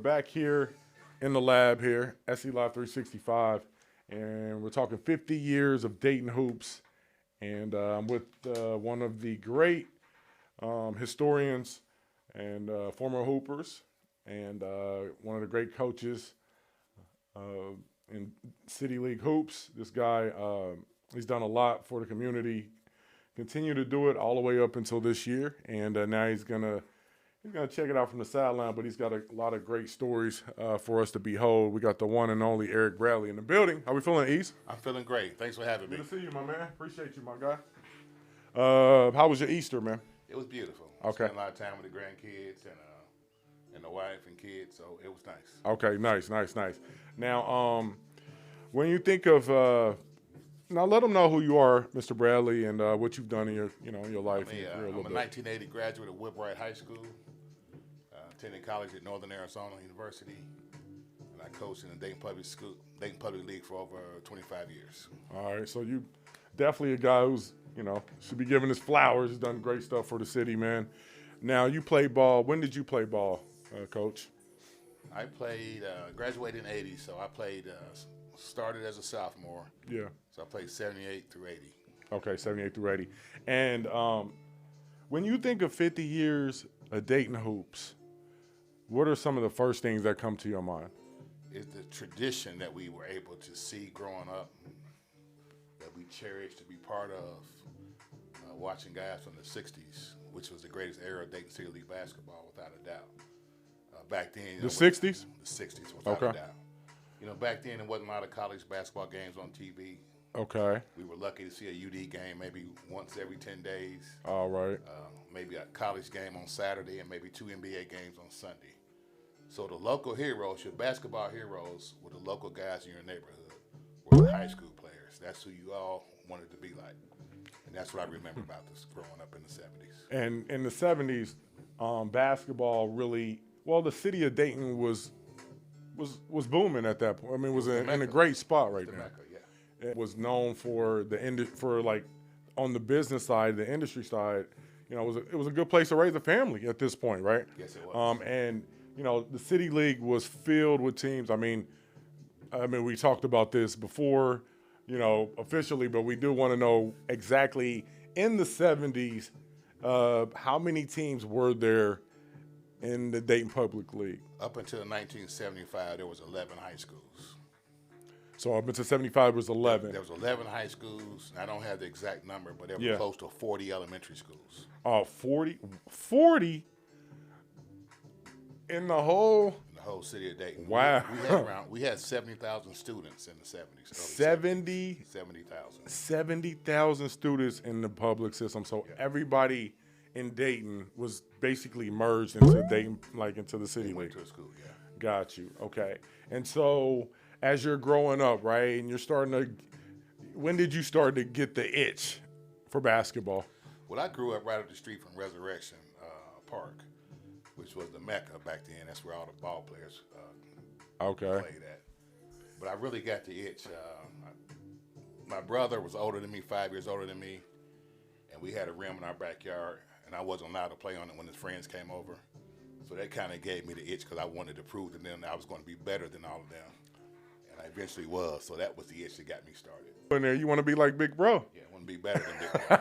back here in the lab here, S.E.Live365, and we're talking 50 years of Dayton Hoops. And I'm with one of the great historians and former Hoopers, and one of the great coaches in City League Hoops. This guy, he's done a lot for the community, continue to do it all the way up until this year, and now he's gonna check it out from the sideline, but he's got a lot of great stories for us to behold. We got the one and only Eric Bradley in the building. How we feeling, East? I'm feeling great. Thanks for having me. Good to see you, my man. Appreciate you, my guy. How was your Easter, man? It was beautiful. Okay. Spent a lot of time with the grandkids and the wife and kids, so it was nice. Okay, nice. Now, when you think of now, let them know who you are, Mr. Bradley, and what you've done in your life. I'm a 1980 graduate of Whipwright High School. Attended college at Northern Arizona University, and I coached in the Dayton Public League for over 25 years. All right, so you definitely a guy who's should be given his flowers. He's done great stuff for the city, man. Now you played ball. When did you play ball, Coach? I played, graduated in '80, so I played. Started as a sophomore. Yeah. So I played 78 through 80. Okay, 78 through 80. And when you think of 50 years of Dayton Hoops, what are some of the first things that come to your mind? It's the tradition that we were able to see growing up, that we cherish to be part of, watching guys from the 60s, which was the greatest era of Dayton City League basketball, without a doubt. Back then. The 60s? The 60s, without a doubt. Back then there wasn't a lot of college basketball games on TV. Okay. We were lucky to see a UD game maybe once every 10 days. All right. Maybe a college game on Saturday and maybe 2 NBA games on Sunday. So the local heroes, your basketball heroes, were the local guys in your neighborhood, were the high school players. That's who you all wanted to be like. And that's what I remember about this growing up in the 70s. And in the 70s, basketball really, well, the city of Dayton was booming at that point. I mean, it was in a great spot right now. It was known for like on the business side, the industry side. It was a good place to raise a family at this point, right? Yes, it was. And the City League was filled with teams. I mean, we talked about this before, officially, but we do want to know exactly in the 70s, how many teams were there in the Dayton Public League? Up until 1975, there was 11 high schools. So up until 75 was 11. There was 11 high schools. I don't have the exact number, but there were close to 40 elementary schools. 40? 40 in the whole? In the whole city of Dayton. Wow. We had 70,000 students in the 70s. 70,000. 70,000 students in the public system. So everybody in Dayton was basically merged into Dayton, like into the City League. Went to a school, yeah. Got you. Okay. And so as you're growing up, right, and you're starting to, when did you start to get the itch for basketball? Well, I grew up right up the street from Resurrection Park, which was the Mecca back then. That's where all the ball players played at. But I really got the itch. My brother was older than me, 5 years older than me, and we had a rim in our backyard, and I wasn't allowed to play on it when his friends came over. So that kind of gave me the itch because I wanted to prove to them that I was going to be better than all of them. And I eventually was, so that was the itch that got me started. In there, you want to be like Big Bro. Yeah, I want to be better than Big Bro.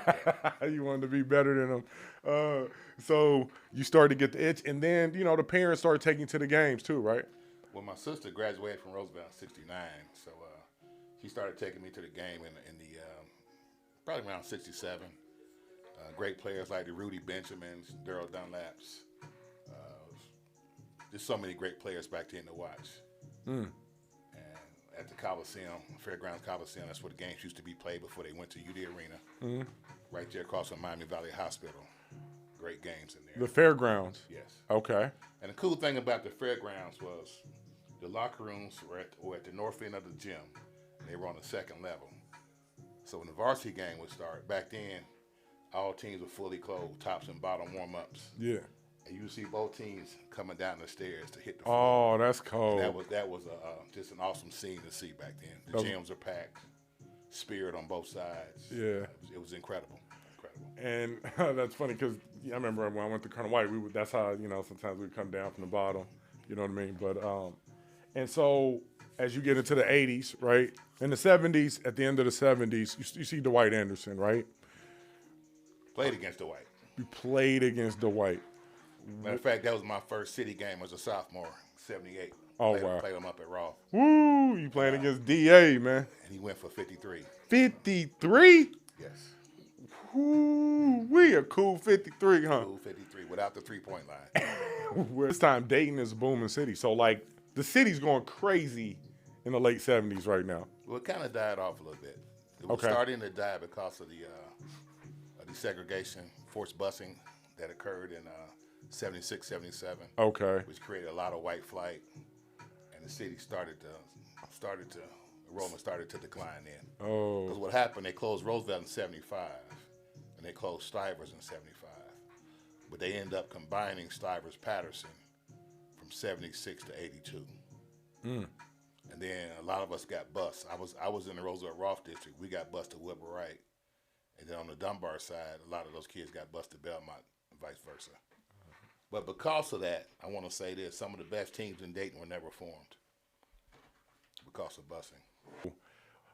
Yeah. You wanted to be better than him. So you started to get the itch, and then, the parents started taking you to the games too, right? Well, my sister graduated from Roosevelt in '69, so she started taking me to the game in the probably around '67. Great players like the Rudy Benjamins, Daryl Dunlaps. There's so many great players back then to watch. And at the Coliseum, Fairgrounds Coliseum, that's where the games used to be played before they went to UD Arena. Right there across from Miami Valley Hospital. Great games in there. The Fairgrounds? Yes. Okay. And the cool thing about the Fairgrounds was the locker rooms were at the north end of the gym. And they were on the second level. So when the varsity game would start, back then, all teams were fully clothed, tops and bottom warm-ups. Yeah. And you see both teams coming down the stairs to hit the floor. Oh, that's cold. And that was just an awesome scene to see back then. The gyms are packed, spirit on both sides. Yeah. It was incredible. And that's funny because I remember when I went to Colonel White, that's how, sometimes we'd come down from the bottom. You know what I mean? But and so as you get into the 80s, right? In the 70s, at the end of the 70s, you see Dwight Anderson, right? Played against Dwight. You played against Dwight. Matter of fact, that was my first city game as a sophomore, 78. Oh, wow. Played him up at Raw. Woo, you playing against DA, man. And he went for 53. 53? Yes. Woo, we a cool 53, huh? Cool 53 without the three-point line. This time, Dayton is a booming city. So, like, the city's going crazy in the late 70s right now. Well, it kind of died off a little bit. It was starting to die because of the desegregation, forced busing that occurred in 76, 77. Okay. Which created a lot of white flight, and the city enrollment started to decline then. Oh. Because what happened, they closed Roosevelt in 75, and they closed Stivers in 75. But they ended up combining Stivers-Patterson from 76 to 82. And then a lot of us got bused. I was in the Roosevelt-Roth district. We got bused to Wilbur Wright. And then on the Dunbar side, a lot of those kids got bused to Belmont and vice versa. But because of that, I want to say this, some of the best teams in Dayton were never formed because of busing.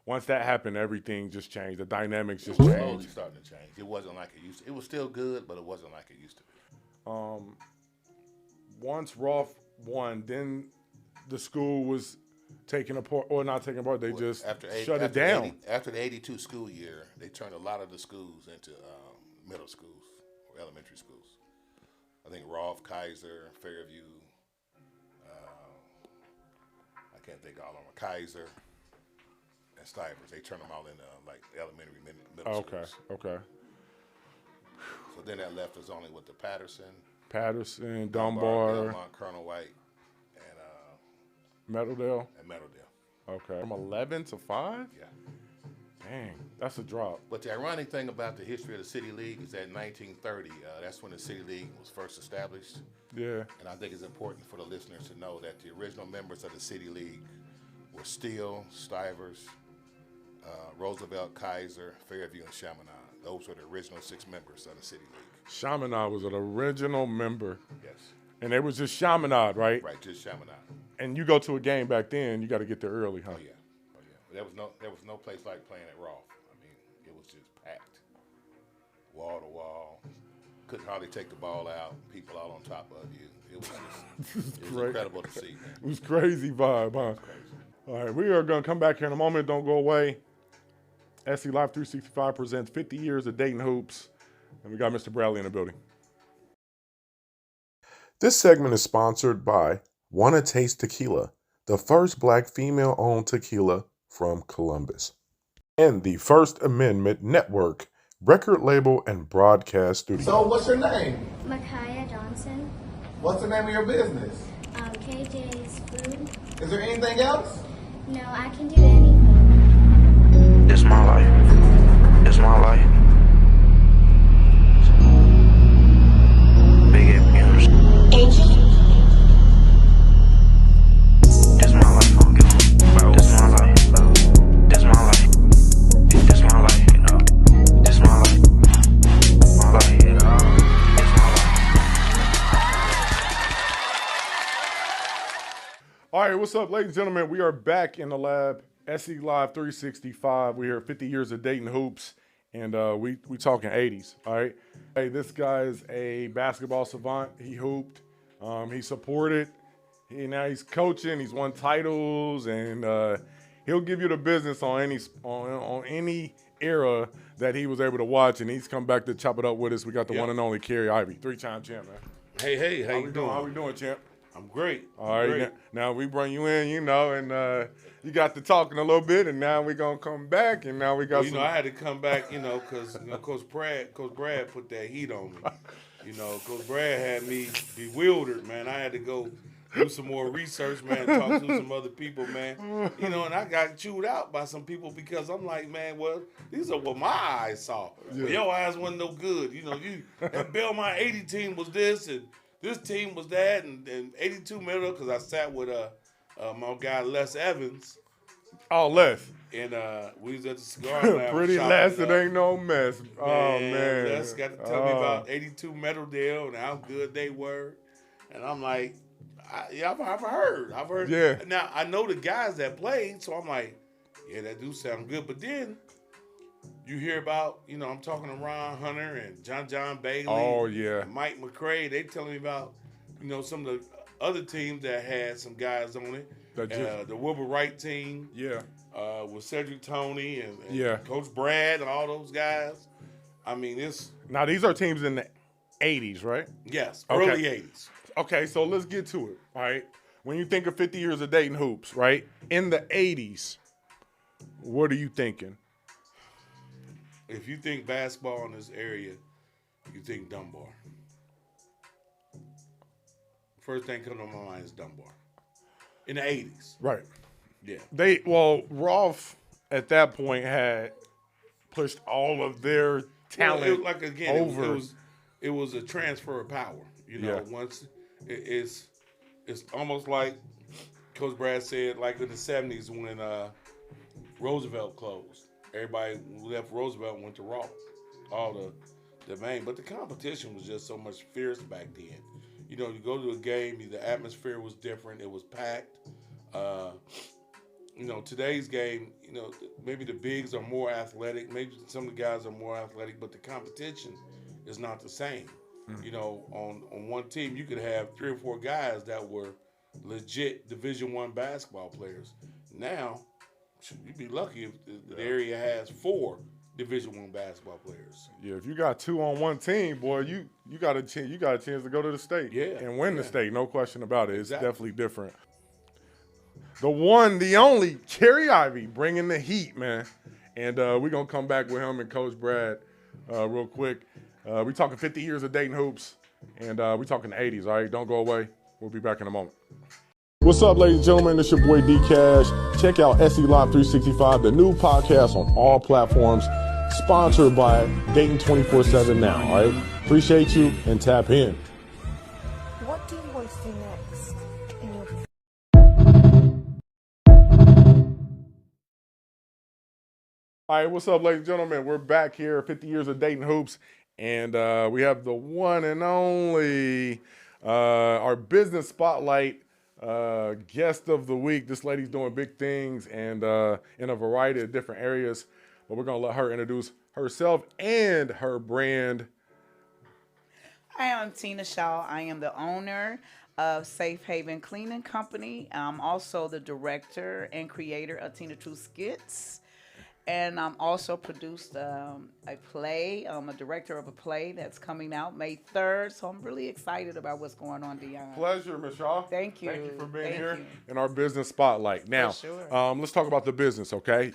Once that happened, everything just changed. The dynamics just Slowly changed. starting to change. It wasn't like it used to. It was still good, but it wasn't like it used to be. Once Roth won, then the school was taken apart, or not taken apart. They just shut it down. After the 82 school year, they turned a lot of the schools into middle schools or elementary schools. I think Rolfe, Kaiser, Fairview, I can't think of all of them, Kaiser, and Stivers. They turned them all into like elementary, middle schools. Okay. So then that left us only with the Patterson, Dunbar, Belmont, Colonel White, and Meadowdale. Okay. From 11 to 5? Yeah. Dang, that's a drop. But the ironic thing about the history of the City League is that in 1930, that's when the City League was first established. Yeah. And I think it's important for the listeners to know that the original members of the City League were Steele, Stivers, Roosevelt, Kaiser, Fairview, and Chaminade. Those were the original 6 members of the City League. Chaminade was an original member. Yes. And it was just Chaminade, right? Right, just Chaminade. And you go to a game back then, you got to get there early, huh? Oh yeah. There was no place like playing at Rolfe. I mean, it was just packed, wall to wall. Couldn't hardly take the ball out. People all on top of you. It was just it was incredible to see, man. It was crazy vibe, huh? Crazy. All right, we are going to come back here in a moment. Don't go away. S.E.Live365 presents 50 Years of Dayton Hoops. And we got Mr. Bradley in the building. This segment is sponsored by Wanna Taste Tequila, the first Black female-owned tequila from Columbus, and the First Amendment Network, record label and broadcast studio. So what's your name? Micaiah Johnson. What's the name of your business? KJ's Food. Is there anything else? No, I can do anything. It's my life. It's my life. Big M's. It's my life. It's my life. It's my life. It's my life. It's my life. My life. It's my life. All right, what's up, ladies and gentlemen? We are back in the lab. S.E.Live365. We're here 50 Years of Dayton Hoops, and we talking 80s, all right? Hey, this guy is a basketball savant. He hooped. He supported. Now he's coaching. He's won titles, and he'll give you the business on any era that he was able to watch, and he's come back to chop it up with us. We got the one and only Kerry Ivy, 3-time champ, man. Hey, how you doing? How we doing, champ? I'm great. All right, Great. now we bring you in, and you got to talking a little bit, and now we're going to come back, and now we got Well, I had to come back, because Coach Brad put that heat on me. Coach Brad had me bewildered, man. I had to go do some more research, man, talk to some other people, man. And I got chewed out by some people because I'm like, man, well, these are what my eyes saw. Yeah. Well, your eyes wasn't no good. That Belmont 80 team was this, and this team was that, and 82 middle, because I sat with my guy Les Evans. Oh, Les. And we was at the cigar lounge. Pretty Les, it ain't no mess. Oh, man. Les got to tell me about 82 Meadowdale and how good they were. And I'm like, I've heard. Yeah. Now I know the guys that played, so I'm like, yeah, that do sound good. But then you hear about, I'm talking to Ron Hunter and John Bailey. Oh, yeah. And Mike McCray. They telling me about, some of the other teams that had some guys on it. The Wilbur Wright team. Yeah. With Cedric Toney and Yeah. Coach Brad and all those guys. I mean, Now, these are teams in the 80s, right? yes, Okay. early 80s. Okay, so let's get to it, all right? When you think of 50 years of Dayton hoops, right? In the 80s, what are you thinking? If you think basketball in this area, you think Dunbar. First thing coming to my mind is Dunbar. In the 80s. Right. Yeah. Rolf at that point had pushed all of their talent over. It was a transfer of power. Once it's almost like Coach Brad said, like in the 70s when Roosevelt closed. Everybody left Roosevelt and went to Rolf. All the main. But the competition was just so much fierce back then. You go to a game, the atmosphere was different. It was packed. Today's game, maybe the bigs are more athletic. Maybe some of the guys are more athletic, but the competition is not the same. Mm-hmm. On one team, you could have 3 or 4 guys that were legit Division I basketball players. Now, you'd be lucky if the area has 4 Division I basketball players. Yeah, if you got 2 on one team, boy, you got a chance to go to the state and win the state. No question about it. It's definitely different. The one, the only, Kerry Ivy bringing the heat, man. And we're going to come back with him and Coach Brad real quick. We're talking 50 years of Dayton hoops, and we're talking the 80s, all right? Don't go away. We'll be back in a moment. What's up, ladies and gentlemen? It's your boy D.Cash. Check out S.E.Live365, the new podcast on all platforms, sponsored by Dayton 24/7 now, all right? Appreciate you, and tap in. What do you want to do next in your All right, what's up, ladies and gentlemen? We're back here, 50 years of Dayton hoops, and we have the one and only, our business spotlight guest of the week. This lady's doing big things and in a variety of different areas, but we're going to let her introduce herself and her brand. Hi, I'm Tina Shaw. I am the owner of Safehaven Cleaning Company. I'm also the director and creator of Tina True Skits. And I'm also produced a play. I'm a director of a play that's coming out May 3rd. So I'm really excited about what's going on, Dion. Pleasure, Ms. Shaw. Thank you. Thank you for being Thank here you. in our business spotlight. Now, sure. Let's talk about the business, okay?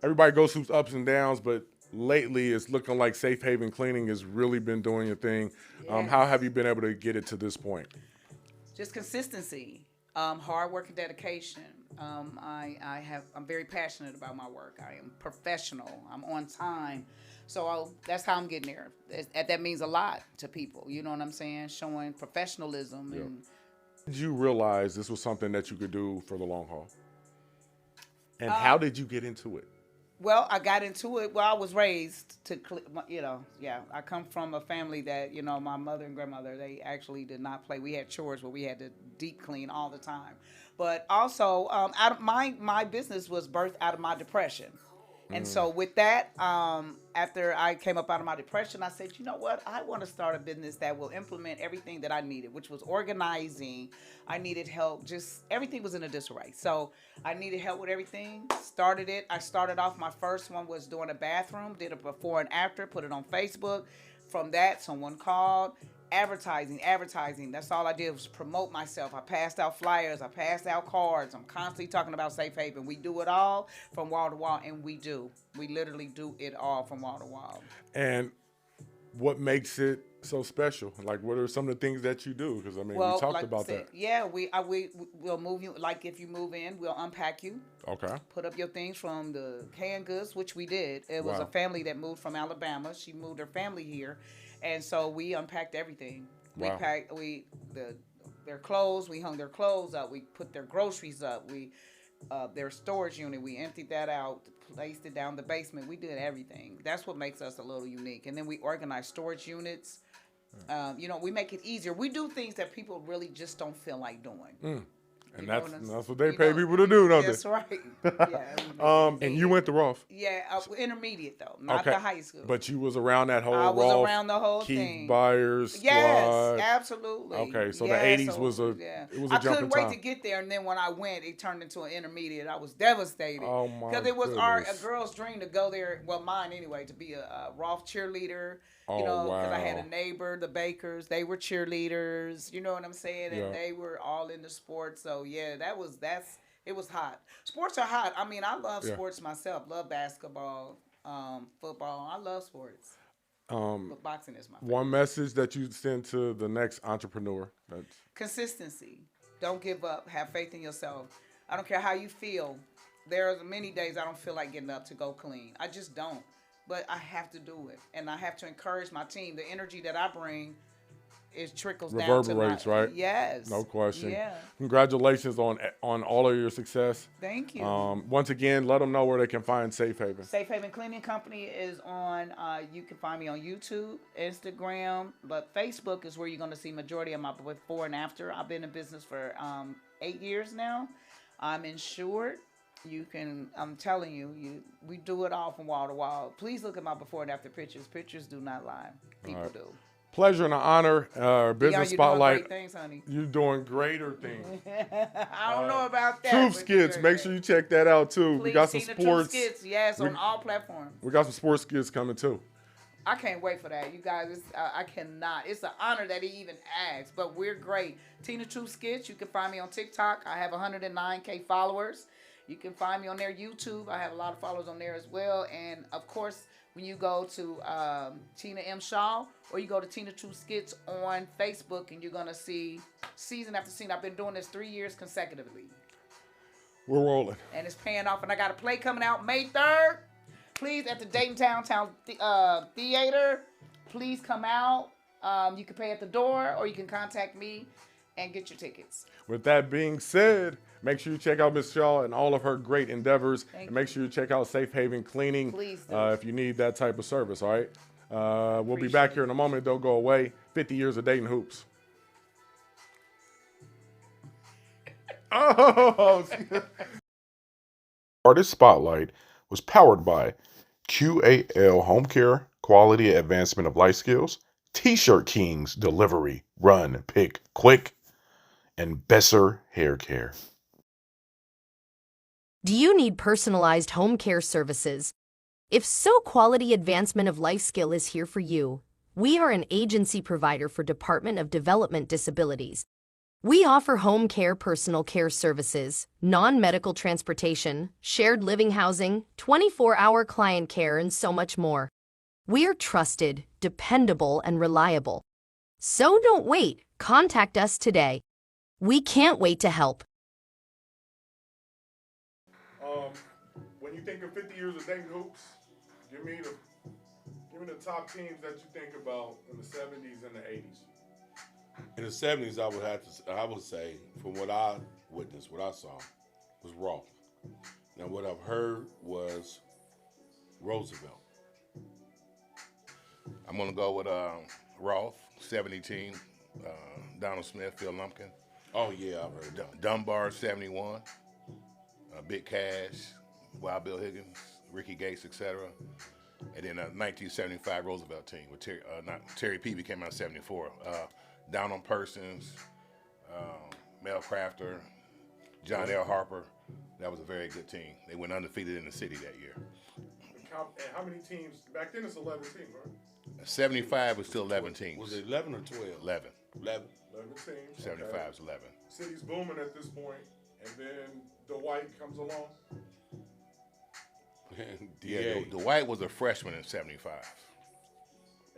Everybody goes through ups and downs, but lately it's looking like Safehaven Cleaning has really been doing your thing. Yes. How have you been able to get it to this point? Just consistency, hard work and dedication. I'm very passionate about my work. I am professional. I'm on time. So that's how I'm getting there. That means a lot to people. You know what I'm saying? Showing professionalism. Yeah. And Did you realize this was something that you could do for the long haul? And how did you get into it? Well, I got into it. Well, I was raised to, I come from a family that, my mother and grandmother, they actually did not play. We had chores where we had to deep clean all the time. But also, my business was birthed out of my depression. And so with that, after I came up out of my depression, I said, you know what? I want to start a business that will implement everything that I needed, which was organizing. I needed help. Just everything was in a disarray. So I needed help with everything. Started it. I started off, my first one was doing a bathroom, did a before and after, put it on Facebook. From that, someone called. Advertising. That's all I did was promote myself. I passed out flyers. I passed out cards. I'm constantly talking about Safehaven. We do it all from wall to wall, and we do. We literally do it all from wall to wall. And what makes it so special? Like, what are some of the things that you do? Because, we talked about that. Yeah, we'll move you. Like, if you move in, we'll unpack you. Okay. Put up your things from the canned goods, which we did. It was a family that moved from Alabama. She moved her family here. And so we unpacked everything. Wow. We packed their clothes. We hung their clothes up. We put their groceries up. Their storage unit. We emptied that out. Placed it down the basement. We did everything. That's what makes us a little unique. And then we organized storage units. We make it easier. We do things that people really just don't feel like doing. And You know that's what I'm that's what saying? they pay people to do, don't That's they? right. Yeah. we make it And you easy. went to Roth. Yeah, intermediate though, not Okay. the high school. But you was around that whole I was Rolf, around the whole Keith thing. Byers Yes, squad. absolutely. Okay, so the Yeah, 80s was a I jump in couldn't wait time. to get there, and then when I went, it turned into an intermediate. I was devastated. Oh, my Because it was goodness. a girl's dream to go there. Well, mine anyway, to be a Rolf cheerleader. Oh, Because I had wow. a neighbor, the Bakers. They were cheerleaders. You know what I'm saying? And Yeah. they were all into sports. So yeah, it was hot. Sports are hot. I mean, I love Yeah. sports myself. Love basketball, football. I love sports. But boxing is my favorite. One message that you send to the next entrepreneur. Consistency. Don't give up. Have faith in yourself. I don't care how you feel. There are many days I don't feel like getting up to go clean. I just don't. But I have to do it. And I have to encourage my team. The energy that I bring trickles down to Reverberates, right? Yes. No question. Yeah. Congratulations on all of your success. Thank you. Once again, let them know where they can find Safehaven. Safehaven Cleaning Company is on, you can find me on YouTube, Instagram, but Facebook is where you're going to see majority of my before and after. I've been in business for 8 years now. I'm insured. I'm telling you, we do it all from wall to wall. Please look at my before and after pictures. Pictures do not lie. People do. Pleasure and an honor. Business You're Spotlight. doing great things, honey. You're doing greater things. I don't know about that. Truth but Skits. you're Make great. sure you check that out too. Please, We got some Tina sports. Truth Skits, yes, on all platforms. We got some sports skits coming too. I can't wait for that, you guys. I cannot. It's an honor that he even asked, but we're great. Tina Truth Skits. You can find me on TikTok. I have 109K followers. You can find me on their YouTube. I have a lot of followers on there as well. And of course, when you go to Tina M. Shaw or you go to Tina Truth Skits on Facebook, and you're gonna see season after season. I've been doing this 3 years consecutively. We're rolling. And it's paying off. And I got a play coming out May 3rd. Please, at the Dayton Downtown Theater. Please come out. You can pay at the door, or you can contact me and get your tickets. With that being said, make sure you check out Ms. Shaw and all of her great endeavors. Thank and make sure you check out Safehaven Cleaning Please do. if you need that type of service, all right? We'll be Appreciate back it. here in a moment. Don't go away. 50 years of Dayton Hoops. Oh, Artist Spotlight was powered by QAL Home Care, Quality Advancement of Life Skills, T-Shirt Kings, Delivery, Run, Pick, Quick, and Besser Hair Care. Do you need personalized home care services? If so, Quality Advancement of Life Skill is here for you. We are an agency provider for Department of Development Disabilities. We offer home care, personal care services, non-medical transportation, shared living housing, 24-hour client care, and so much more. We are trusted, dependable, and reliable. So don't wait. Contact us today. We can't wait to help. When you think of 50 years of Dayton Hoops, give me the top teams that you think about in the 70s and the 80s. In the 70s, I would say, from what I witnessed, what I saw, was Rolf. Now, what I've heard was Roosevelt. I'm going to go with Rolf, 70 team, Donald Smith, Phil Lumpkin, Oh, yeah, I've heard that. Dunbar, 71, Big Cash, Wild Bill Higgins, Ricky Gates, etc. And then 1975 Roosevelt team with Terry Peavy came out in 74. Donald Persons, Mel Crafter, John L. Harper. That was a very good team. They went undefeated in the city that year. And how many teams? Back then it's 11 teams, right? 75 was still 11 teams. Was it 11 or 12? 11. 11. 11 teams. 75 okay. is 11. City's booming at this point, and then Dwight comes along. Yeah, Dwight was a freshman in 75.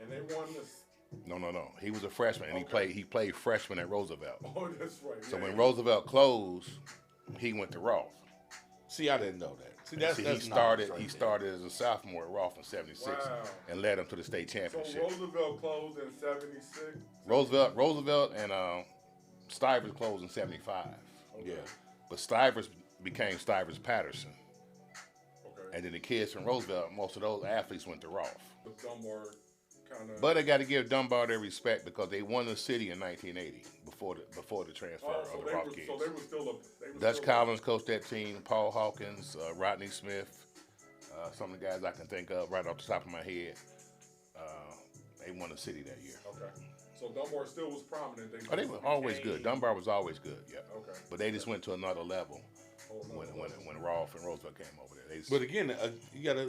And they won this. No. He was a freshman, and he played freshman at Roosevelt. Oh, that's right. So when Roosevelt closed, he went to Rolf. See, I didn't know that. See, He started as a sophomore at Rolf in 76 Wow. and led him to the state So championship. Roosevelt closed in 76. Roosevelt and Stivers closed in 75. Yeah. But Stivers became Stivers Patterson. Okay. And then the kids from Roosevelt, most of those athletes went to Rolf. The Dunbar kind of. But I got to give Dunbar their respect because they won the city in 1980 before the transfer of the Rock Kids. So they were still Dutch Collins coached that team. Paul Hawkins, Rodney Smith, some of the guys I can think of right off the top of my head. They won the city that year. Okay. So Dunbar still was prominent. They were always good. Dunbar was always good. Yeah. Okay. But they just went to another level when Rolfe and Roosevelt came over there. But again, you gotta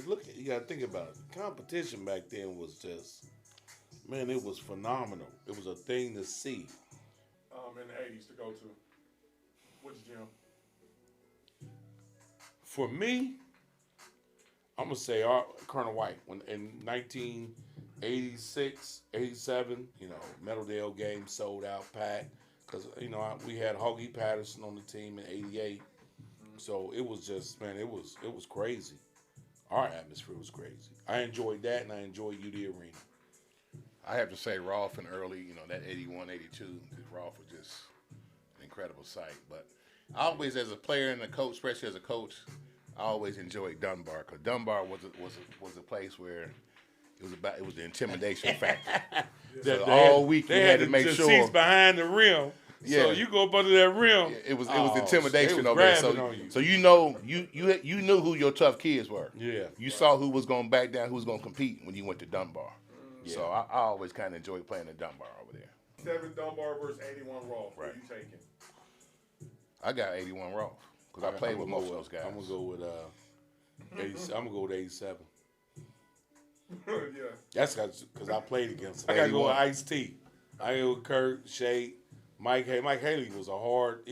think about it. The competition back then was just, man, it was phenomenal. It was a thing to see. In the 80s to go to. Which gym? For me, I'm gonna say Colonel White when in 1986, 87. Meadowdale game sold out, packed because we had Hoagie Patterson on the team in '88. So it was just, man, it was crazy. Our atmosphere was crazy. I enjoyed that, and I enjoyed UD Arena. I have to say Rolfe and early, that 81, 82, because Rolfe was just an incredible sight. But I always, as a player and a coach, especially as a coach, I always enjoyed Dunbar because Dunbar was a place where it was the intimidation factor. So all week you had to make sure seats behind the rim. Yeah. So you go up under that rim. It was intimidation over there. So you knew who your tough kids were. Yeah. You saw who was going to back down, who was going to compete when you went to Dunbar. Yeah. So I always kind of enjoyed playing at Dunbar over there. 7 Dunbar versus 81 Rolfe. Right. What are you taking? I got 81 Rolfe because I played with most of those guys. I'm gonna go with 87. Yeah. That's because I played against him. I gotta go with Ice-T. I go with Kurt, Chete, Mike Haley. Mike Haley was a hard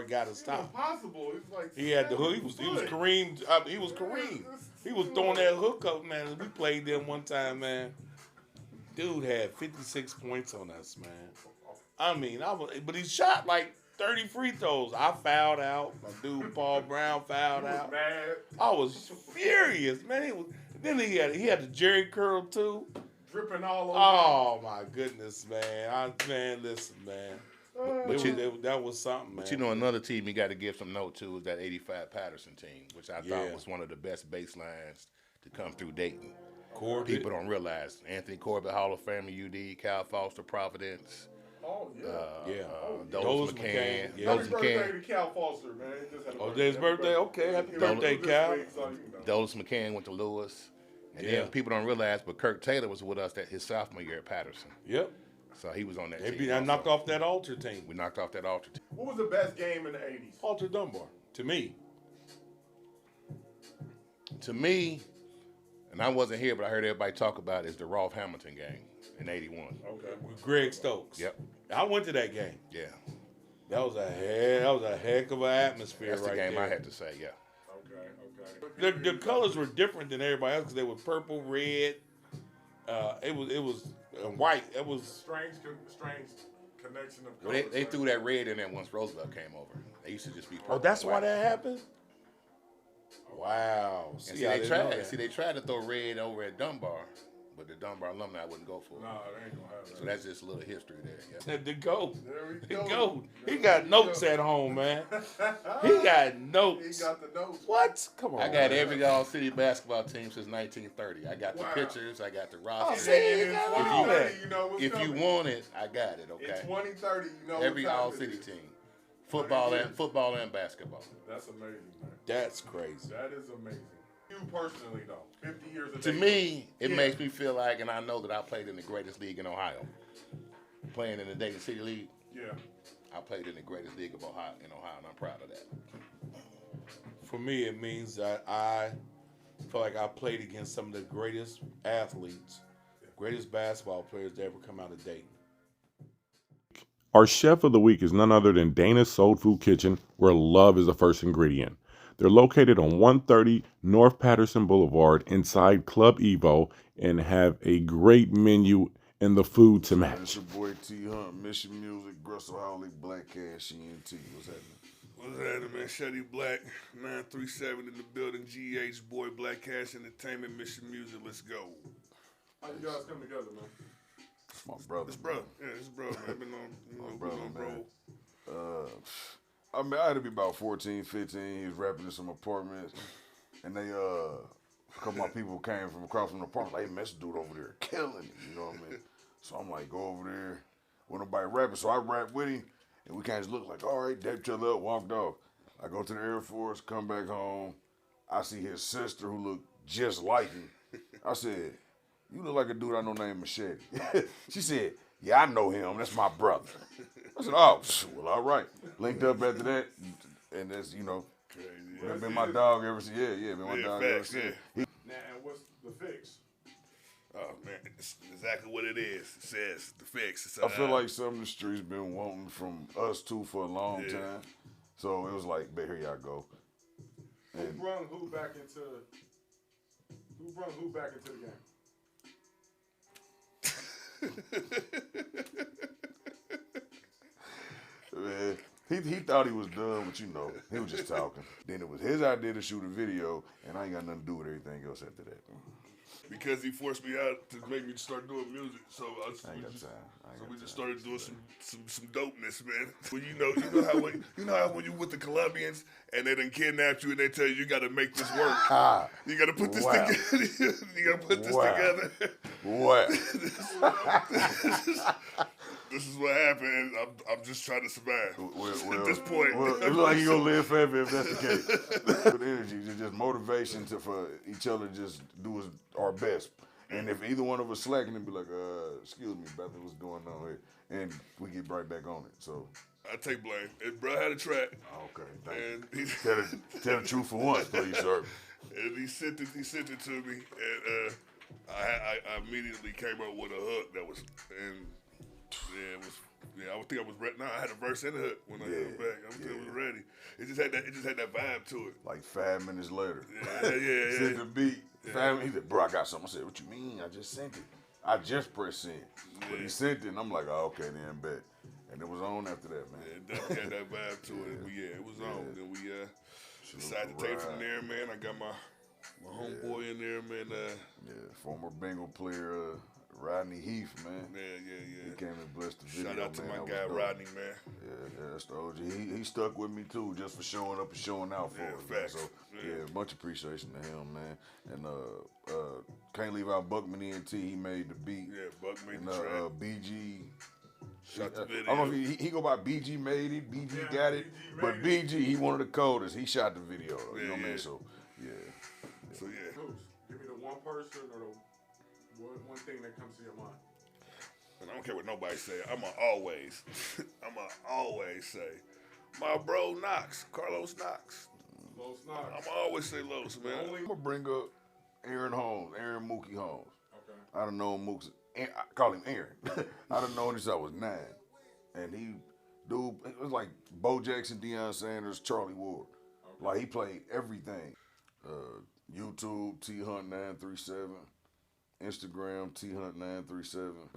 guy to stop. It was possible. It was like he had the hook. He was Kareem. He was Kareem. He was throwing that hook up, man. We played them one time, man. Dude had 56 points on us, man. But he shot like 30 free throws. I fouled out. My dude Paul Brown fouled out. Mad. I was furious, man. Then he had the Jerry curl too. Dripping all over. Oh my goodness, man. Listen, man. That was something, man. But another team you got to give some note to is that 85 Patterson team, which I thought was one of the best baselines to come through Dayton. Corbett. People don't realize Anthony Corbett, Hall of Fame, UD, Cal Foster, Providence. Oh yeah. Dolis McCann. Happy birthday to Cal Foster, man. His birthday. Okay, happy birthday, Cal. Dolis McCann went to Lewis. And then people don't realize, but Kirk Taylor was with us his sophomore year at Patterson. Yep. So he was on that team. I knocked off that Alter team. We knocked off that Alter team. What was the best game in the 80s? Alter Dunbar, to me. To me, and I wasn't here, but I heard everybody talk about it, is the Rolfe Hamilton game in '81. Okay. With Greg Stokes. Yep. I went to that game. Yeah. That was a heck of an atmosphere. That's right the game there. I had to say. Yeah. Okay. The colors were different than everybody else because they were purple, red. It was white. It was strange connection of colors. They threw that red in there once Roosevelt came over. They used to just be purple. Oh, that's why that happened? Wow. See, they tried to throw red over at Dunbar, but the Dunbar alumni wouldn't go for it. No, they ain't gonna have that. So that's just a little history there. Yeah. The GOAT. There we The go. GOAT. He got notes at home, man. He got notes. He got the notes. What? Come on. I got every all-city basketball team since 1930. I got the pictures. I got the roster. If you want it, I got it. Okay. In 2030, every all-city team, football and basketball. That's amazing, man. That's crazy. That is amazing. You personally, though, 50 years of To me, it makes me feel like, and I know that I played in the greatest league in Ohio. Playing in the Dayton City League. Yeah. I played in the greatest league of Ohio, and I'm proud of that. For me, it means that I feel like I played against some of the greatest athletes, greatest basketball players to ever come out of Dayton. Our chef of the week is none other than Dana's Soul Food Kitchen, where love is the first ingredient. They're located on 130 North Patterson Boulevard inside Club Evo and have a great menu and the food to match. It's your boy T.Hunt, Mission Music, Grussel Howley, Blaque, ENT. What's happening? What's happening, man? Chete Blaque, 937 in the building. GH boy, Blaque Entertainment, Mission Music. Let's go. How you guys come together, man? It's my brother. It's brother. Yeah, it's brother. Man. Been on, my brother, man. Bro. I had to be about 14, 15. He was rapping in some apartments, and they A couple of my people came from across from the park, like, hey, man, this dude over there killing it, you know what I mean? So I'm like, go over there. When nobody rapping, so I rap with him, and we kind of just look like, all right, dap each other up, walked off. I go to the Air Force, come back home. I see his sister who looked just like him. I said, you look like a dude I know named Chete. She said, yeah, I know him. That's my brother. I said, oh, well, all right. Linked up after that, and that's, you know, been my dog ever since. Yeah, been my dog ever since. Now, and what's the fix? Oh man, it's exactly what it is. It says the fix. It's I feel like some of the streets been wanting from us two for a long time. So it was like, but here y'all go. Who brung who back into the game? Man, he thought he was done, but you know, he was just talking. Then it was his idea to shoot a video, and I ain't got nothing to do with everything else after that. Because he forced me out to make me start doing music, so we just started doing some dopeness, man. Well, you know how when you with the Colombians and they done kidnapped you and they tell you got to make this work. You got to put this together. You got to put this together. What? This is what happened. I'm just trying to survive at this point. Well, it looks like you're going to live forever if that's the case. With energy, just motivation for each other to just do our best. And if either one of us slacking, then be like, excuse me, brother, what's going on here? And we get right back on it. So I take blame. If bro had a track. Okay, thank you. Tell the truth for once, please, sir. And he sent it to me, and I immediately came up with a hook that was, and yeah, it was. Yeah, I think I was ready. No, I had a verse and a hook when I got back. I was ready. It just had that vibe to it. Like 5 minutes later. Yeah. Sent the beat. He said, bro, I got something. I said, what you mean? I just sent it. I just pressed send. But he sent it, and I'm like, oh, okay, then bet. And it was on after that, man. Yeah, it definitely had that vibe to it. But yeah, it was on. Then we decided to take from there, man. I got my homeboy in there, man. Former Bengal player, Rodney Heath, man. Yeah. He came and blessed the video, Shout out to man. my guy, Rodney, man. Yeah, that's the OG. He stuck with me, too, just for showing up and showing out for us, man. So, much appreciation to him, man. And can't leave out Buckman ENT. He made the beat. Yeah, Buck made and, the track. BG. Shot the video. I don't know if he go by BG made it, BG got it, but BG, he one of the coldest. He shot the video, you know what I mean? So, So, yeah. Hoops, give me the one person or the one thing that comes to your mind. And I don't care what nobody say. I'ma always say, my bro Knox, Carlos Knox. I'ma always say Los, man. I'm gonna bring up Aaron Mookie Holmes. Okay. I done known Mookie. I call him Aaron. I done known him since I was 9. And it was like Bo Jackson, Deion Sanders, Charlie Ward. Okay. Like, he played everything. YouTube, T.Hunt 937. Instagram, T.Hunt 937.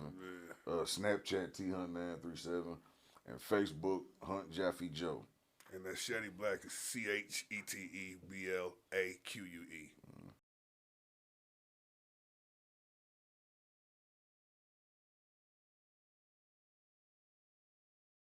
Snapchat, T.Hunt 937. And Facebook, Hunt Jaffe Joe. And that Chete Blaque is CHETE BLAQUE.